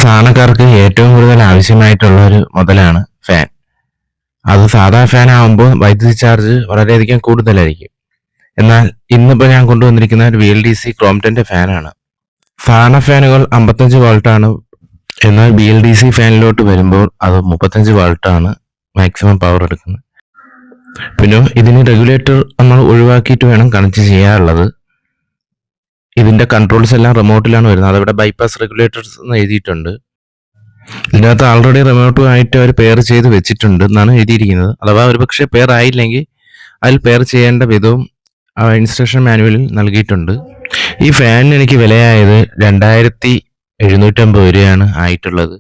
സാധാരണക്കാർക്ക് ഏറ്റവും കൂടുതൽ ആവശ്യമായിട്ടുള്ള ഒരു മുതലാണ് ഫാൻ. അത് സാധാ ഫാൻ ആകുമ്പോൾ വൈദ്യുതി ചാർജ് വളരെയധികം കൂടുതലായിരിക്കും. എന്നാൽ ഇന്നിപ്പോൾ ഞാൻ കൊണ്ടുവന്നിരിക്കുന്ന ഒരു VLDC ക്രോംപ്ടന്റെ ഫാനാണ്. സാധാരണ ഫാനുകൾ 55 വാൾട്ടാണ്. എന്നാൽ VLDC ഫാനിലോട്ട് വരുമ്പോൾ അത് 35 വാൾട്ടാണ് മാക്സിമം പവർ എടുക്കുന്നത്. പിന്നെ ഇതിന് റെഗുലേറ്റർ നമ്മൾ ഒഴിവാക്കിയിട്ട് വേണം കണക്ട് ചെയ്യാറുള്ളത്. ഇതിന്റെ കൺട്രോൾസ് എല്ലാം റിമോട്ടിലാണ് വരുന്നത്. അതവിടെ ബൈപ്പാസ് റെഗുലേറ്റേഴ്സ് എന്ന് എഴുതിയിട്ടുണ്ട്. ഇതിനകത്ത് ആൾറെഡി റിമോട്ടുമായിട്ട് അവർ പെയർ ചെയ്ത് വെച്ചിട്ടുണ്ട് എന്നാണ് എഴുതിയിരിക്കുന്നത്. അഥവാ ഒരുപക്ഷെ പെയർ ആയില്ലെങ്കിൽ അതിൽ പെയർ ചെയ്യേണ്ട വിധവും ഇൻസ്ട്രക്ഷൻ മാനുവലിൽ നൽകിയിട്ടുണ്ട്. ഈ ഫാനിന് എനിക്ക് വിലയായത് 2750 രൂപയാണ് ആയിട്ടുള്ളത്.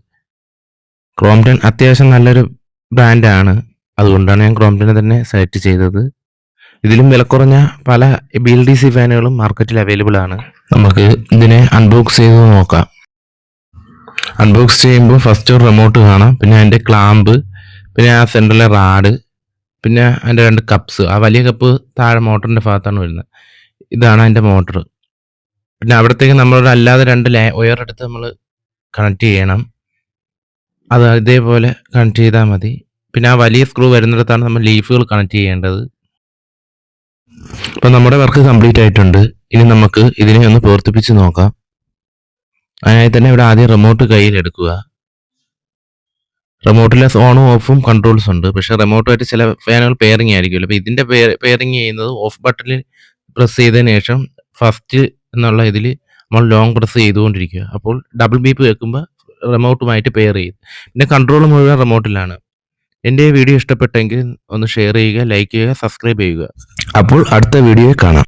ക്രോംപ്ടൺ അത്യാവശ്യം നല്ലൊരു ബ്രാൻഡാണ്, അതുകൊണ്ടാണ് ഞാൻ ക്രോംപ്ടനെ തന്നെ സെലക്ട് ചെയ്തത്. ഇതിലും വില കുറഞ്ഞ പല VLDC ഫാനുകളും മാർക്കറ്റിൽ അവൈലബിൾ ആണ്. നമുക്ക് ഇതിനെ അൺബോക്സ് ചെയ്ത് നോക്കാം. അൺബോക്സ് ചെയ്യുമ്പോൾ ഫസ്റ്റ് ഒരു റിമോട്ട് കാണാം, പിന്നെ അതിൻ്റെ ക്ലാമ്പ്, പിന്നെ ആ സെൻറ്ററിലെ റാഡ്, പിന്നെ അതിൻ്റെ 2 കപ്സ്. ആ വലിയ കപ്പ് താഴെ മോട്ടറിൻ്റെ ഭാഗത്താണ് വരുന്നത്. ഇതാണ് അതിൻ്റെ മോട്ടർ. പിന്നെ അവിടത്തേക്ക് നമ്മളൊരു അല്ലാതെ 2 വയർ എടുത്ത് നമ്മൾ കണക്ട് ചെയ്യണം. അത് ഇതേപോലെ കണക്ട് ചെയ്താൽ മതി. പിന്നെ ആ വലിയ സ്ക്രൂ വരുന്നിടത്താണ് നമ്മൾ ലീഫുകൾ കണക്ട് ചെയ്യേണ്ടത്. അപ്പം നമ്മുടെ വർക്ക് കംപ്ലീറ്റ് ആയിട്ടുണ്ട്. ഇനി നമുക്ക് ഇതിനെ ഒന്ന് പ്രവർത്തിപ്പിച്ച് നോക്കാം. അതിനായി തന്നെ ഇവിടെ ആദ്യം റിമോട്ട് കയ്യിൽ എടുക്കുക. റിമോട്ടിലെ ഓണും ഓഫും കൺട്രോൾസ് ഉണ്ട്. പക്ഷേ റിമോട്ടുമായിട്ട് ചില ഫാനുകൾ പെയറിങ് ആയിരിക്കുമല്ലോ. അപ്പോൾ ഇതിൻ്റെ പെയറിങ് ചെയ്യുന്നത് ഓഫ് ബട്ടണിൽ പ്രസ് ചെയ്തതിന് ശേഷം ഫസ്റ്റ് എന്നുള്ള ഇതിൽ നമ്മൾ ലോങ് പ്രസ് ചെയ്തുകൊണ്ടിരിക്കുക. അപ്പോൾ ഡബിൾ ബീപ്പ് കേൾക്കുമ്പോൾ റിമോട്ടുമായിട്ട് പെയർ ചെയ്യും. പിന്നെ കൺട്രോൾ മുഴുവൻ റിമോട്ടിലാണ്. എൻ്റെ വീഡിയോ ഇഷ്ടപ്പെട്ടെങ്കിൽ ഒന്ന് ഷെയർ ചെയ്യുക, ലൈക്ക് ചെയ്യുക, സബ്സ്ക്രൈബ് ചെയ്യുക. അപ്പോൾ അടുത്ത വീഡിയോയിൽ കാണാം.